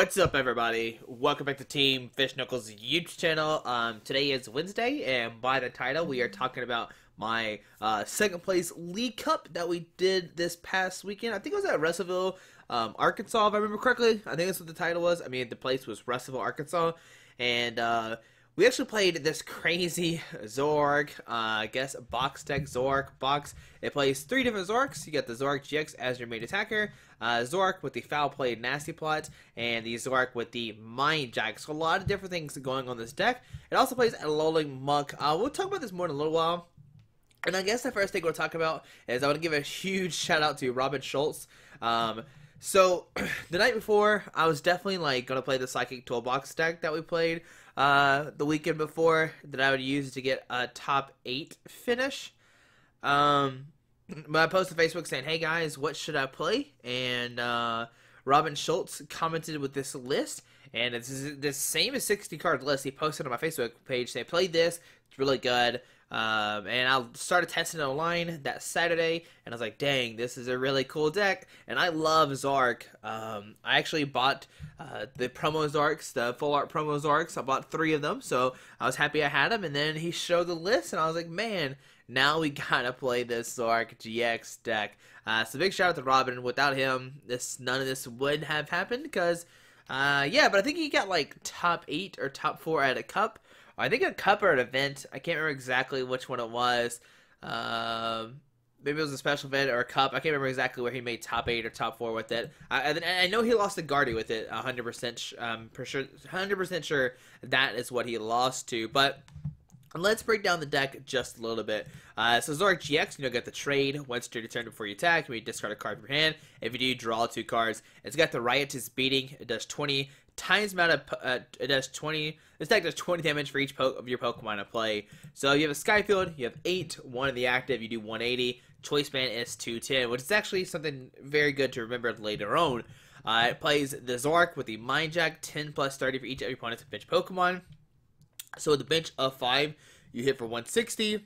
What's up, everybody? Welcome back to Team FISHKNUCKLES YouTube channel. Today is Wednesday, and by the title, we are talking about my second place League Cup that we did this past weekend. I think it was at Russellville, Arkansas, if I remember correctly. I think that's what the title was. I mean, the place was Russellville, Arkansas, and we actually played this crazy Zoroark, I guess, box deck, Zoroark box. It plays three different Zoroarks. You got the Zoroark-GX as your main attacker, Zoroark with the foul play Nasty Plot, and the Zoroark with the Mind Jack. So a lot of different things going on this deck. It also plays Alolan Muk. We'll talk about this more in a little while. And I guess the first thing we'll talk about is I want to give a huge shout out to Robin Schultz. So the night before, I was definitely going to play the Psychic Toolbox deck that we played the weekend before that I would use to get a top 8 finish. But I posted to Facebook saying, hey guys, what should I play? And Robin Schultz commented with this list, and it's the same as 60 card list. He posted on my Facebook page saying, play this, it's really good. And I started testing it online that Saturday, and I was like, dang, this is a really cool deck, and I love Zoroark. I actually bought the promo Zoroarks, the full art promo Zoroarks. I bought 3 of them, so I was happy I had them, and then he showed the list, and I was like, man, now we gotta play this Zoroark-GX deck. So big shout out to Robin. Without him, none of this would have happened, because, yeah, but I think he got, top 8 or top 4 at a cup. I think a cup or an event. I can't remember exactly which one it was. Maybe it was a special event or a cup. I can't remember exactly where he made top 8 or top 4 with it. I know he lost to Guardy with it. 100% for sure. 100% sure that is what he lost to. But let's break down the deck just a little bit. So Zoroark-GX, get the trade. Once during your turn before you attack, you may discard a card from your hand. If you do, draw 2 cards. It's got the Riotous Beating. It does 20 times amount of it does 20. This deck does 20 damage for each of your Pokemon to play. So you have a Sky Field, you have 8, 1 in the active, you do 180. Choice band is 210, which is actually something very good to remember later on. It plays the Zoroark with the Mind Jack, 10 plus 30 for each of your opponent's bench Pokemon. So with the bench of 5, you hit for 160.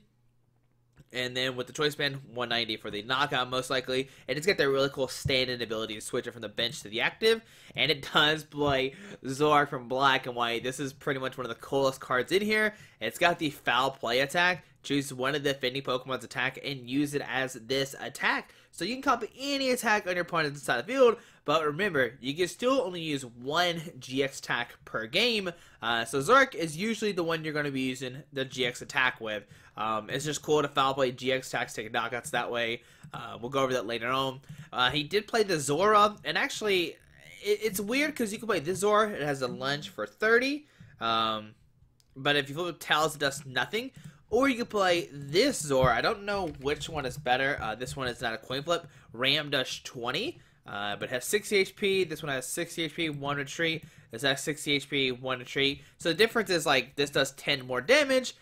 And then with the choice band, 190 for the knockout, most likely. And it's got that really cool stand-in ability to switch it from the bench to the active. And it does play Zoroark from Black and White. This is pretty much one of the coolest cards in here. It's got the foul play attack. Choose one of the defending Pokemon's attack and use it as this attack. So you can copy any attack on your opponent's side of the field. But remember, you can still only use 1 GX attack per game. So Zoroark is usually the one you're going to be using the GX attack with. It's just cool to foul play GX attacks, take knockouts that way. We'll go over that later on. He did play the Zora, and actually, it's weird because you can play this Zora. It has a lunge for 30, but if you flip Tails, it does nothing. Or you can play this Zora. I don't know which one is better. This one is not a coin flip. Ram does 20, but has 60 HP. This one has 60 HP, 1 retreat. This has 60 HP, 1 retreat. So the difference is this does 10 more damage.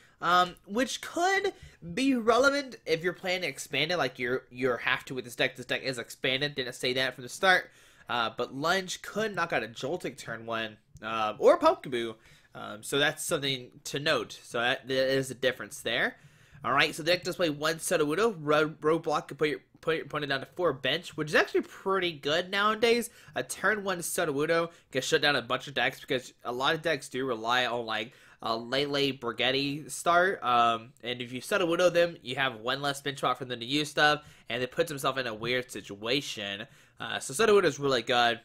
Which could be relevant if you're planning to expand it, you're have to with this deck. This deck is expanded, didn't say that from the start. But Lunge could knock out a Joltik turn 1, or a Pokeboo. So that's something to note. So that is a difference there. Alright, so the deck does play 1 Sudowoodo. Roadblock can put your opponent down to 4 bench, which is actually pretty good nowadays. A turn 1 Sudowoodo can shut down a bunch of decks because a lot of decks do rely on Lele Brigette start, and if you Sudowoodo them, you have 1 less bench spot for them to use stuff, and it puts himself in a weird situation. So Sudowoodo is really good,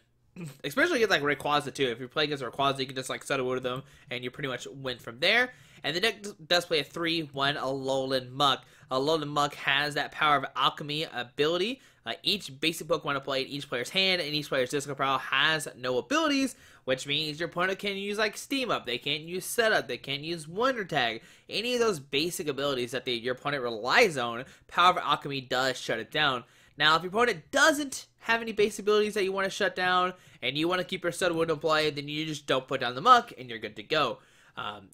especially against Rayquaza too. If you're playing against Rayquaza, you can just Sudowoodo them, and you pretty much win from there. And the deck does play a 3-1 Alolan Muk. Alolan Muk has that Power of Alchemy ability. Each basic Pokemon to play in each player's hand and each player's discard pile has no abilities, which means your opponent can use Steam Up, they can't use Setup, they can't use Wonder Tag. Any of those basic abilities that your opponent relies on, Power of Alchemy does shut it down. Now, if your opponent doesn't have any base abilities that you want to shut down, and you want to keep your Sudowoodo in play, then you just don't put down the Muk, and you're good to go.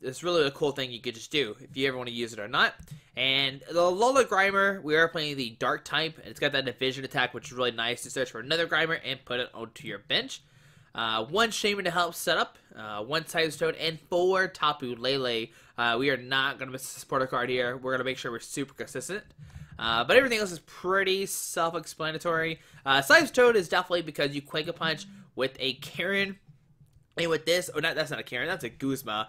It's really a cool thing you could just do if you ever want to use it or not. And the Alolan Grimer, we are playing the Dark type, and it's got that Division attack, which is really nice to search for another Grimer and put it onto your bench. 1 Shaymin to help set up, 1 Seismitoad, and 4 Tapu Lele. We are not going to miss a supporter card here. We're going to make sure we're super consistent. But everything else is pretty self-explanatory. Seismitoad is definitely because you Quake a Punch with a Karen And with this, oh, that's not a Karen, that's a Guzma.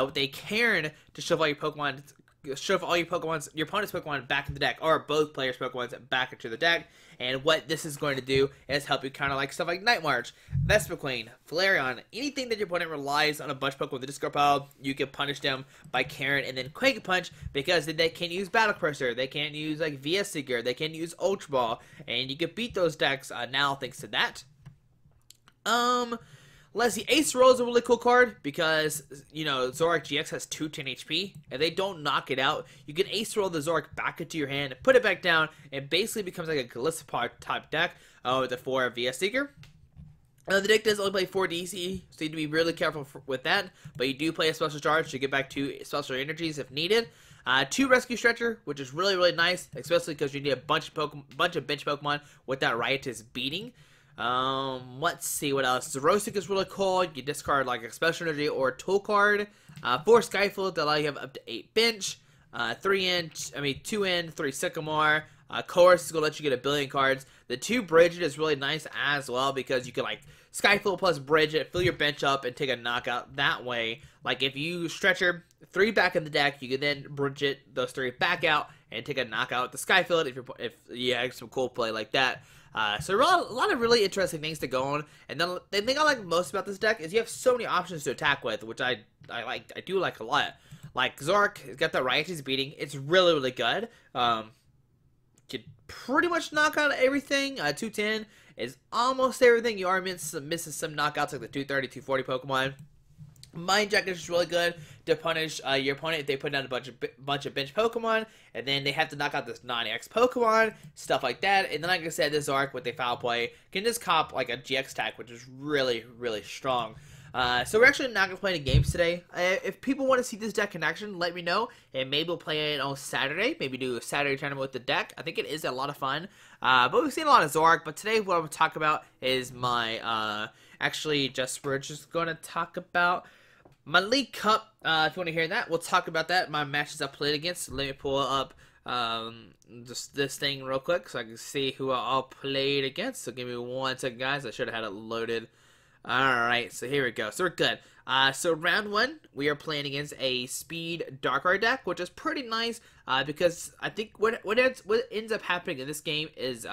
With a Karen to shove all your Pokemon, your opponent's Pokemon back in the deck, or both players' Pokemon back into the deck. And what this is going to do is help you counter like stuff like Night March, Vespiquen, Flareon, anything that your opponent relies on a bunch of Pokemon in the discard pile. You can punish them by Karen and then Quake Punch, because then they can't use Battle Crusher, they can't use like VS Seeker, they can use Ultra Ball, and you can beat those decks now thanks to that. Let's see, Ace Roll is a really cool card because, you know, Zoroark-GX has 210 HP. If they don't knock it out, you can Ace Roll the Zoroark back into your hand, put it back down, and basically becomes like a Gliscopod type deck with the 4 VS Seeker. The deck does only play 4 DC, so you need to be really careful with that. But you do play a Special Charge to get back 2 Special Energies if needed. 2 Rescue Stretcher, which is really, really nice, especially because you need a bunch of bench Pokemon with that Riotous Beating. Let's see what else. Xerosic is really cool. You discard like a Special Energy or a Tool card. 4 Sky Field that allow you to have up to 8 bench. 2 in, 3 Sycamore. Colress is going to let you get a billion cards. The 2 Brigette is really nice as well because you can like Sky Field plus Brigette, fill your bench up, and take a knockout that way. Like if you Stretcher 3 back in the deck, you can then Brigette those 3 back out and take a knockout with the Sky Field if you have some cool play like that. So a lot of really interesting things to go on, and then the thing I like most about this deck is you have so many options to attack with, which I do like a lot. Like Zoroark has got that Riotous Beating, it's really, really good. Could pretty much knock out everything. 210 is almost everything. You are missing some knockouts like the 230, 240 Pokemon. Mind Jack is really good to punish your opponent if they put down a bunch of bench Pokemon, and then they have to knock out this non-X Pokemon, stuff like that. And then, like I said, this Zoroark with a foul play can just cop like a GX tag, which is really, really strong. So we're actually not going to play any games today. If people want to see this deck in action, let me know, and maybe we'll play it on Saturday. Maybe do a Saturday tournament with the deck. I think it is a lot of fun. But we've seen a lot of Zoroark, but today what I'm going to talk about is my, we're just going to talk about my League Cup. If you want to hear that, we'll talk about that. My matches I played against. Let me pull up just this thing real quick so I can see who I all played against. So give me 1 second, guys. I should have had it loaded. Alright, so here we go. So we're good. So round 1, we are playing against a Speed Darkrai deck, which is pretty nice because I think what ends up happening in this game is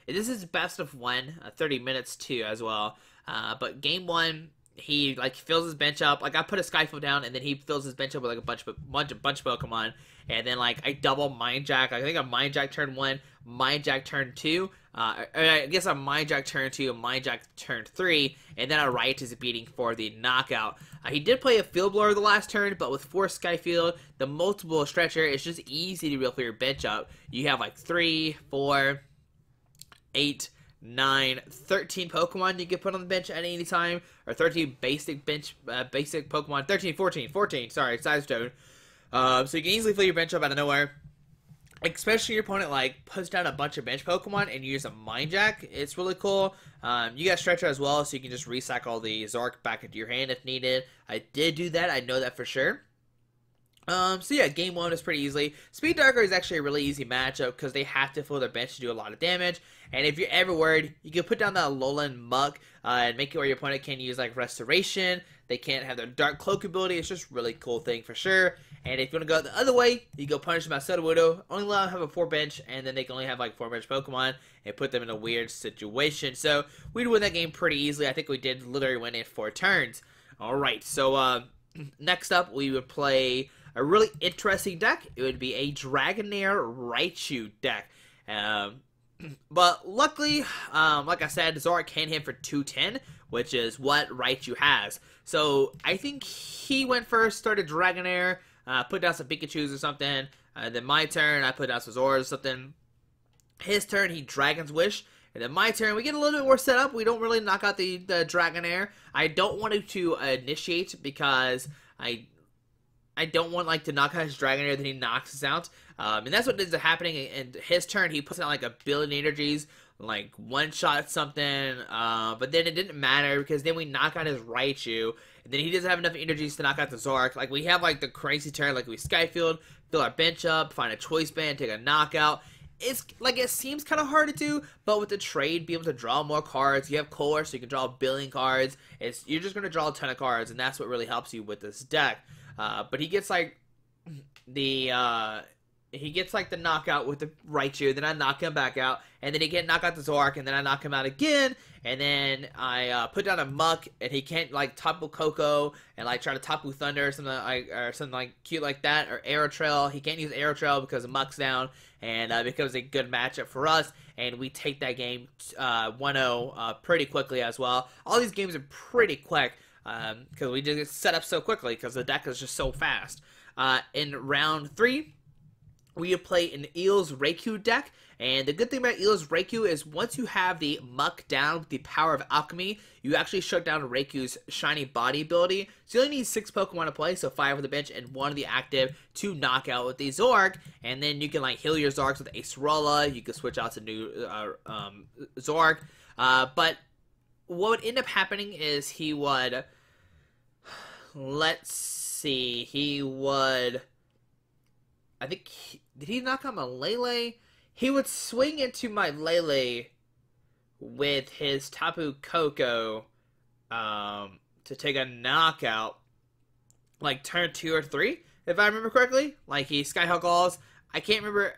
this is best of 1, 30 minutes too as well. But game 1, he like fills his bench up. Like I put a Skyfield down, and then he fills his bench up with like a bunch of Pokemon, and then like I double Mind Jack. I think a Mind Jack turn 1, Mind Jack turn 2. I guess a Mind Jack turn 2, a Mind Jack turn 3, and then a Riotous Beating for the knockout. He did play a Field Blower the last turn, but with 4 Skyfield, the multiple Stretcher, it's just easy to really fill your bench up. You have like 3, 4, 8, 9, 13 Pokemon you can put on the bench at any time, or 13 basic Pokemon, 14, sorry, Seismitoad. So you can easily fill your bench up out of nowhere. Especially your opponent like puts down a bunch of bench Pokemon and you use a Mind Jack. It's really cool. You got Stretcher as well, so you can just recycle the Zoroark back into your hand if needed. I did do that, I know that for sure. So yeah, game 1 is pretty easy. Speed Darkrai is actually a really easy matchup because they have to fill their bench to do a lot of damage. And if you're ever worried, you can put down the Alolan Muk and make it where your opponent can use like Restoration. They can't have their Dark Cloak ability. It's just a really cool thing for sure. And if you want to go the other way, you go punish them at Sudowoodo. Only allow them to have a 4 bench, and then they can only have like 4 bench Pokemon and put them in a weird situation. So we'd win that game pretty easily. I think we did literally win it 4 turns. Alright, so next up we would play a really interesting deck. It would be a Dragonair Raichu deck. But luckily, like I said, Zoroark can hit for 210, which is what Raichu has. So I think he went first, started Dragonair, put down some Pikachus or something. Then my turn, I put down some Zoras or something. His turn, he Dragon's Wish. And then my turn, we get a little bit more set up. We don't really knock out the Dragonair. I don't want to initiate because I don't want like to knock out his Dragonair, then he knocks us out. And that's what ends up happening. In his turn, he puts out like a billion energies, like one-shot something. But then it didn't matter because then we knock out his Raichu. And then he doesn't have enough energies to knock out the Zoroark. Like we have like the crazy turn, like we Skyfield, fill our bench up, find a Choice Band, take a knockout. it's like it seems kind of hard to do, but with the trade, be able to draw more cards. You have Colress, so you can draw a billion cards. You're just going to draw a ton of cards, and that's what really helps you with this deck. But he gets like the knockout with the Raichu, then I knock him back out, and then he can't knock out the Zoroark, and then I knock him out again, and then I put down a Muk, and he can't like Tapu Koko and like try to Tapu Thunder or something like cute like that, or Arrow Trail. He can't use Arrow Trail because Muk's down, and it becomes a good matchup for us, and we take that game 1-0 pretty quickly as well. All these games are pretty quick because we just get set up so quickly because the deck is just so fast. In round 3, we play an Eels Raikou deck, and the good thing about Eels Raikou is once you have the Muk down with the power of Alchemy, you actually shut down Raikou's shiny body ability. So you only need 6 Pokemon to play, so 5 on the bench and 1 on the active to knock out with the Zoroark, and then you can like heal your Zoroarks with Acerola. You can switch out to new Zoroark, but what would end up happening is he would, let's see, he would, I think, did he knock out my Lele? He would swing into my Lele with his Tapu Koko to take a knockout, like turn 2 or 3, if I remember correctly. Like he Skyhawk Alls. I can't remember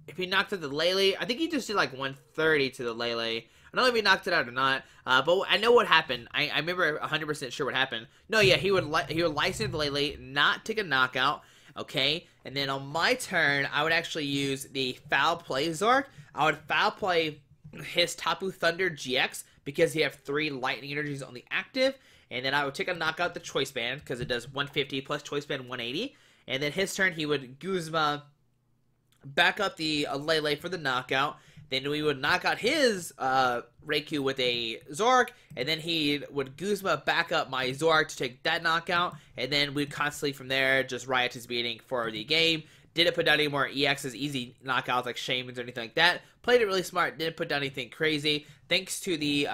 if he knocked out the Lele. I think he just did like 130 to the Lele. I don't know if he knocked it out or not, but I know what happened. I remember 100% sure what happened. No, yeah, he would license the Lele, not take a knockout. Okay, and then on my turn, I would actually use the Foul Play Zoroark. I would Foul Play his Tapu Thunder GX because he have 3 Lightning Energies on the active, and then I would take a knockout the Choice Band because it does 150 plus Choice Band 180, and then his turn he would Guzma back up the Lele for the knockout. Then we would knock out his Raikou with a Zoroark, and then he would Guzma back up my Zoroark to take that knockout, and then we'd constantly from there just riot his beating for the game. Didn't put down any more EXs, easy knockouts like Shaymin's or anything like that. Played it really smart, didn't put down anything crazy. Thanks to the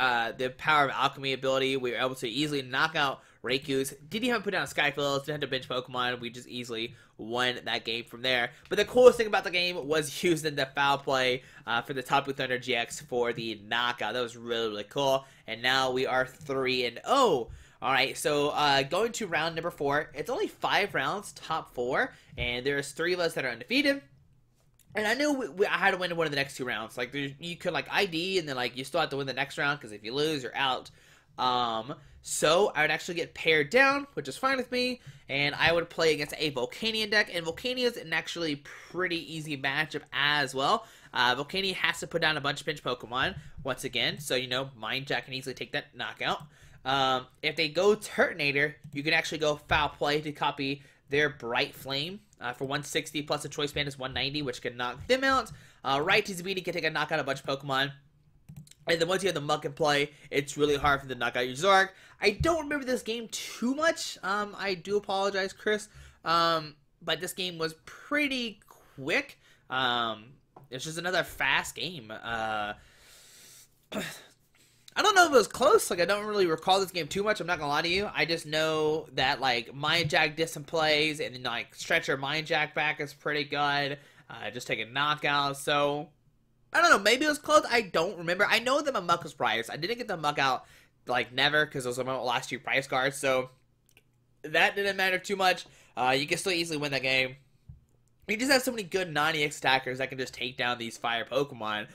power of Alchemy ability, we were able to easily knock out Raikou's. Didn't even put down Sky Field, didn't have to bench Pokemon. We just easily won that game from there. But the coolest thing about the game was using the Foul Play for the Tapu Thunder GX for the knockout. That was really, really cool. And now we are 3-0. Alright, so going to round number 4. It's only 5 rounds, top 4. And there's 3 of us that are undefeated. And I knew I had to win one of the next 2 rounds. Like, you could, like, ID, and then, like, you still have to win the next round, because if you lose, you're out. So I would actually get paired down, which is fine with me, and I would play against a Volcanion deck, and Volcanion is an actually pretty easy matchup as well. Volcanion has to put down a bunch of pinch Pokemon, once again, so, you know, Mind Jack can easily take that knockout. If they go Turtonator, you can actually go Foul Play to copy their Bright Flame for 160, plus a Choice Band is 190, which can knock them out. Right to Zbiti can take a knockout of a bunch of Pokemon. And then once you have the Muk in play, it's really hard for them to knock out your Zoroark. I don't remember this game too much. I do apologize, Chris. But this game was pretty quick. It's just another fast game. I don't know if it was close. Like, I don't really recall this game too much. I'm not gonna lie to you. I just know that, like, Mind Jack did some plays, and then, like, Stretcher Mind Jack back is pretty good. Just taking knockouts, so I don't know, maybe it was close, I don't remember. I know that my Muk was priced. I didn't get the Muk out, like, never, because those were my last 2 price cards, so that didn't matter too much. You can still easily win that game. You just have so many good non-EX attackers that can just take down these fire Pokemon,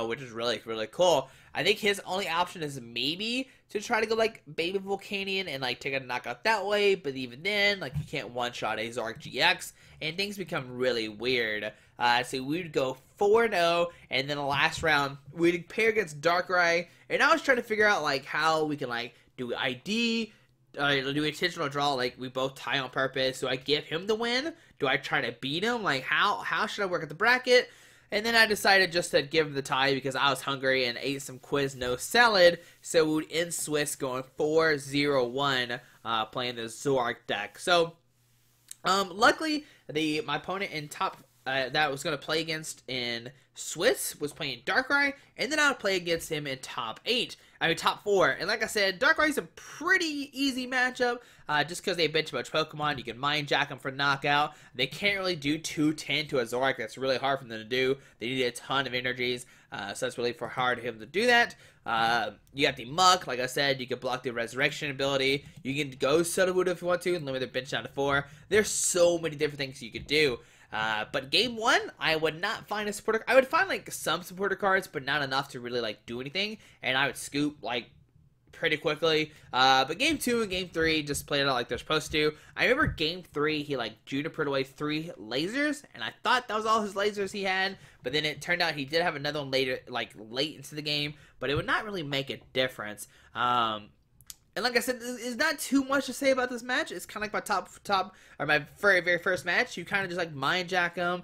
which is really, really cool. I think his only option is maybe to try to go, like, Baby Volcanion and, like, take a knockout that way, but even then, like, you can't one-shot a Zoroark-GX, and things become really weird. So we'd go 4-0, and then the last round, we'd pair against Darkrai, and I was trying to figure out, like, how we can, like, do ID, do intentional draw, like, we both tie on purpose. Do I give him the win? Do I try to beat him? Like, how should I work at the bracket? And then I decided just to give him the tie because I was hungry and ate some Quizno salad. So we would end Swiss going 4-0-1, playing the Zoroark deck. So, luckily, my opponent in top that I was going to play against in Swiss was playing Darkrai, and then I would play against him in top 8. top 4. And like I said, Darkrai's a pretty easy matchup, just because they bench a bunch of Pokemon. You can Mind Jack them for knockout. They can't really do 210 to a Zoroark. That's really hard for them to do. They need a ton of energies, so it's really hard for him to do that. You got the Muk, like I said, you can block the Resurrection ability. You can go Sudowoodo if you want to, and limit their bench down to 4. There's so many different things you could do. But game 1, I would not find a supporter. I would find like some supporter cards, but not enough to really like do anything. And I would scoop like pretty quickly. But game 2 and game 3 just played it out like they're supposed to. I remember game 3, he like Junipered away 3 lasers, and I thought that was all his lasers he had. But then it turned out he did have another one later, like late into the game, but it would not really make a difference. And like I said, there's not too much to say about this match. It's kind of like my very first match. You kind of just like Mind Jack them.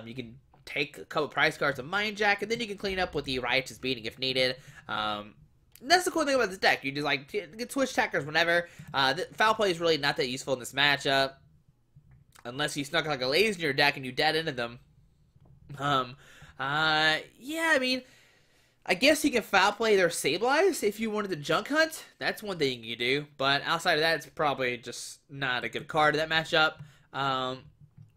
You can take a couple prize cards of Mind Jack, and then you can clean up with the Righteous Beating if needed. That's the cool thing about this deck. You just like get switch attackers whenever. The foul play is really not that useful in this matchup, unless you snuck like a laser in your deck and you dead into them. Yeah, I mean, I guess you can foul play their Sableye if you wanted to junk hunt. That's one thing you do. But outside of that, it's probably just not a good card in that matchup.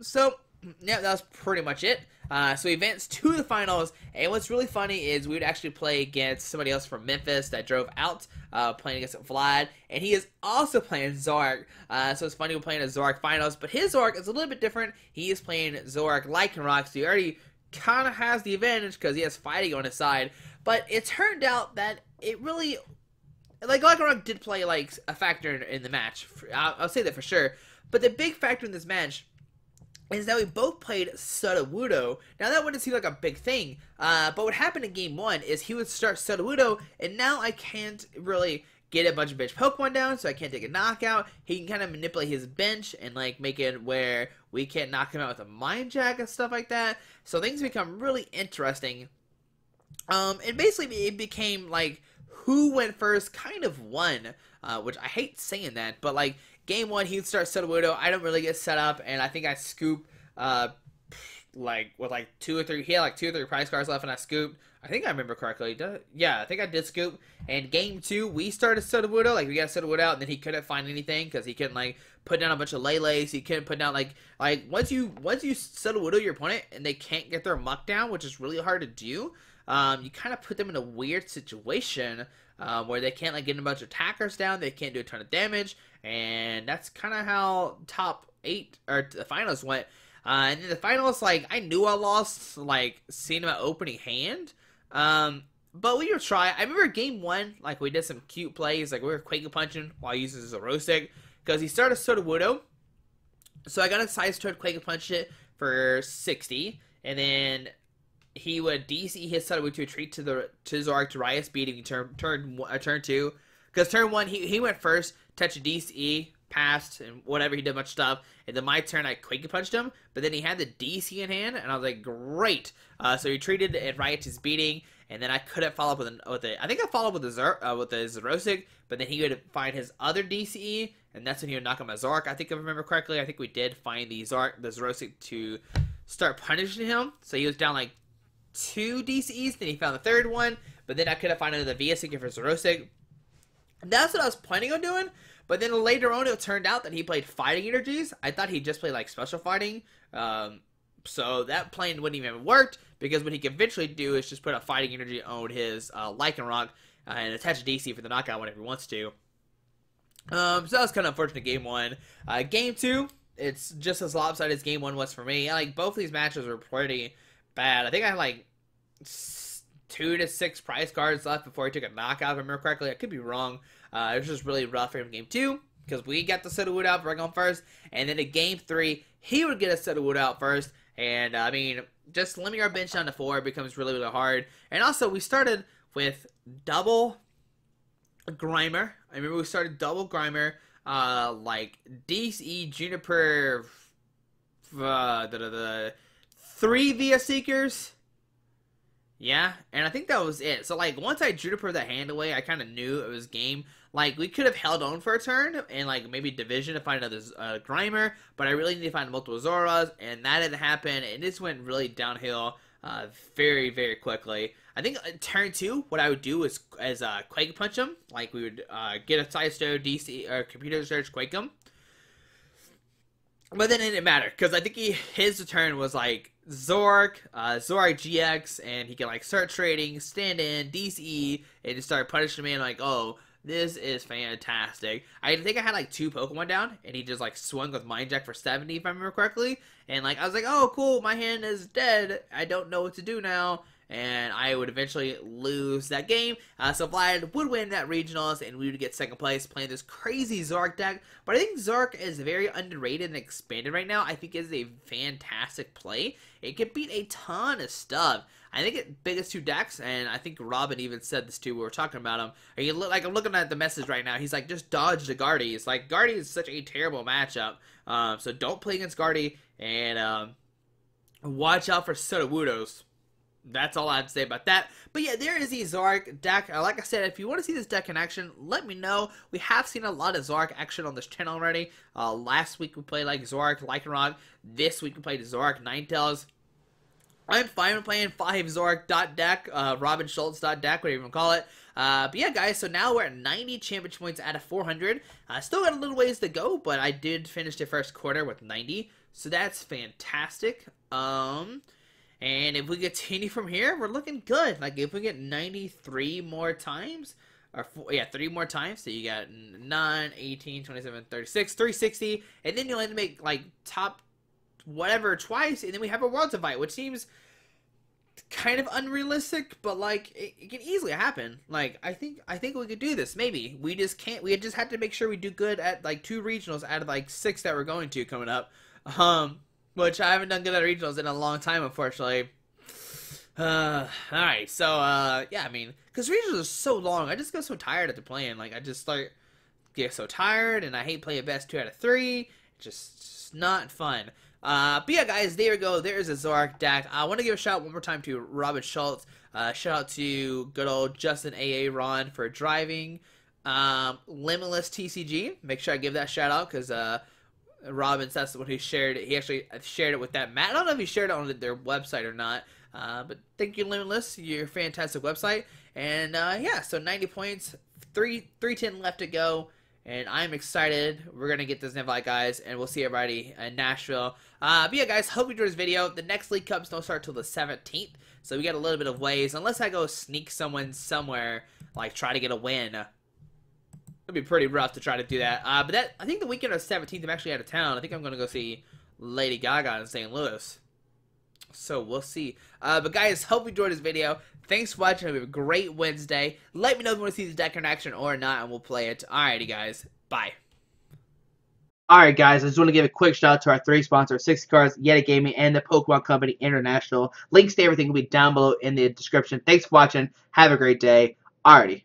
So, yeah, that was pretty much it. So we advanced to the finals, and what's really funny is we would actually play against somebody else from Memphis that drove out, playing against Vlad, and he is also playing Zoroark. So it's funny we're playing a Zoroark finals, but his Zoroark is a little bit different. He is playing Zoroark Lycanroc, so he already kind of has the advantage because he has fighting on his side. But it turned out that it really, like, Lycanroc did play like a factor in the match. I'll say that for sure. But the big factor in this match is that we both played Sudowoodo. Now, that wouldn't seem like a big thing, but what happened in game 1 is he would start Sudowoodo, and now I can't really get a bunch of bench Pokemon down, so I can't take a knockout. He can kind of manipulate his bench and like make it where we can't knock him out with a Mind Jack and stuff like that. So things become really interesting. And basically it became like who went first kind of won, which I hate saying that, but like game 1 he'd start Sudowoodo. I don't really get set up, and I think I scoop like with like 2 or 3. He had like 2 or 3 prize cards left, and I scooped. I think I remember correctly. Yeah, I think I did scoop. And game 2, we started Sudowoodo. Like, we got Sudowoodo out, and then he couldn't find anything because he couldn't, like, put down a bunch of Lele's. He couldn't put down, like once you Sudowoodo your opponent and they can't get their Muk down, which is really hard to do, you kind of put them in a weird situation where they can't, like, get a bunch of attackers down. They can't do a ton of damage. And that's kind of how top 8, or the finals went. And in the finals, like, I knew I lost, like, seeing my opening hand. But we would try. I remember game 1, like, we did some cute plays. Like, we were Quake Punching while using Xerosic, because he started Sudowoodo. So I got a Seismitoad Quake Punch it for 60, and then he would DC his Sudowoodo to retreat to Zoroark GRI beating turn 2. Because turn 1, he went first, touched a DCE, passed, and whatever, he did much stuff. And then my turn, I Quake Punched him, but then he had the DC in hand, and I was like, great. So he retreated and Riot's beating, and then I couldn't follow up with it. I think I followed with the Xerosic, but then he would find his other DCE, and that's when he would knock on my Zoroark. I think if I remember correctly, I think we did find the Xerosic to start punishing him. So he was down like 2 DCEs, then he found the 3rd one, but then I couldn't find another VS for Xerosic. That's what I was planning on doing, but then later on it turned out that he played Fighting Energies. I thought he just played like Special Fighting, so that plan wouldn't even have worked, because what he could eventually do is just put a Fighting Energy on his Lycanroc and attach a DC for the knockout whenever he wants to. So that was kind of unfortunate game 1. Game 2, it's just as lopsided as game 1 was for me. Like, both these matches were pretty bad. I think I had like 2 to 6 prize cards left before he took a knockout, if I remember correctly. I could be wrong. It was just really rough for him in game 2, because we got the Sudowoodo out for going first, and then in game 3, he would get a Sudowoodo out first, and I mean, just limiting our bench down to 4 becomes really, really hard. And also, we started with double Grimer. I remember we started double Grimer, like DCE, Juniper, 3 via Seekers. Yeah, and I think that was it. So, like, once I Juniper that hand away, I kind of knew it was game. Like, we could have held on for a turn, and, like, maybe Division to find another Grimer, but I really need to find multiple Zoras, and that didn't happen, and this went really downhill very, very quickly. I think turn 2, what I would do is Quake Punch him. Like, we would get a Sidestone, DC, or Computer Search Quake him. But then it didn't matter, because I think his turn was like Zoroark, Zoroark-GX, and he can like start trading, stand in, DCE, and just start punishing me, and like, oh, this is fantastic. I think I had like 2 Pokemon down, and he just like swung with Mind Jack for 70, if I remember correctly. And like, I was like, oh, cool, my hand is dead. I don't know what to do now. And I would eventually lose that game. So Vlad would win that regionals, and we would get 2nd place playing this crazy Zoroark deck. But I think Zoroark is very underrated and expanded right now. I think it's a fantastic play. It can beat a ton of stuff. I think it biggest 2 decks, and I think Robin even said this too. We were talking about him. Like, I'm looking at the message right now. He's like, just dodge the Guardy. It's like, Guardy is such a terrible matchup. So don't play against Guardy, and watch out for Sudowoodos. That's all I have to say about that. But yeah, there is the Zoroark deck. Like I said, if you want to see this deck in action, let me know. We have seen a lot of Zoroark action on this channel already. Last week we played like Zoroark Lycanroc. This week we played Zoroark Ninetales. I'm fine with playing 5 Zoroark deck, Robin Schultz deck, whatever you want to call it. But yeah, guys, so now we're at 90 championship points out of 400. Still got a little ways to go, but I did finish the first quarter with 90. So that's fantastic. And if we continue from here, we're looking good. Like, if we get 93 more times, or 3 more times, so you got 9, 18, 27, 36, 360, and then you'll have to make, like, top whatever twice, and then we have a Worlds Invite, which seems kind of unrealistic, but, like, it can easily happen. Like, I think we could do this, maybe. We just can't, we just have to make sure we do good at, like, 2 regionals out of, like, 6 that we're going to coming up. Which I haven't done good at regionals in a long time, unfortunately. Alright, so, yeah, I mean, because regionals are so long, I just get so tired after playing. Like, I just, like, get so tired, and I hate playing best 2 out of 3. Just not fun. But yeah, guys, there we go. There's a Zoroark deck. I want to give a shout out one more time to Robin Schultz. Shout out to good old Justin A.A. Ron for driving. Limitless TCG. Make sure I give that shout out, because, Robin, that's what he shared it. He actually shared it with that Matt. I don't know if he shared it on their website or not. But thank you, Limitless. You're a fantastic website. And yeah, so 90 points, 310 left to go. And I'm excited. We're going to get this invite, guys. And we'll see everybody in Nashville. But yeah, guys, hope you enjoyed this video. The next League Cups don't start till the 17th. So we got a little bit of ways. Unless I go sneak someone somewhere, like try to get a win. It'd be pretty rough to try to do that. But I think the weekend of the 17th, I'm actually out of town. I think I'm going to go see Lady Gaga in St. Louis. So we'll see. But guys, hope you enjoyed this video. Thanks for watching. Have a great Wednesday. Let me know if you want to see this deck in action or not, and we'll play it. Alrighty, guys. Bye. Alright, guys. I just want to give a quick shout out to our 3 sponsors, 60 Cards, Yeti Gaming, and the Pokemon Company International. Links to everything will be down below in the description. Thanks for watching. Have a great day. Alrighty.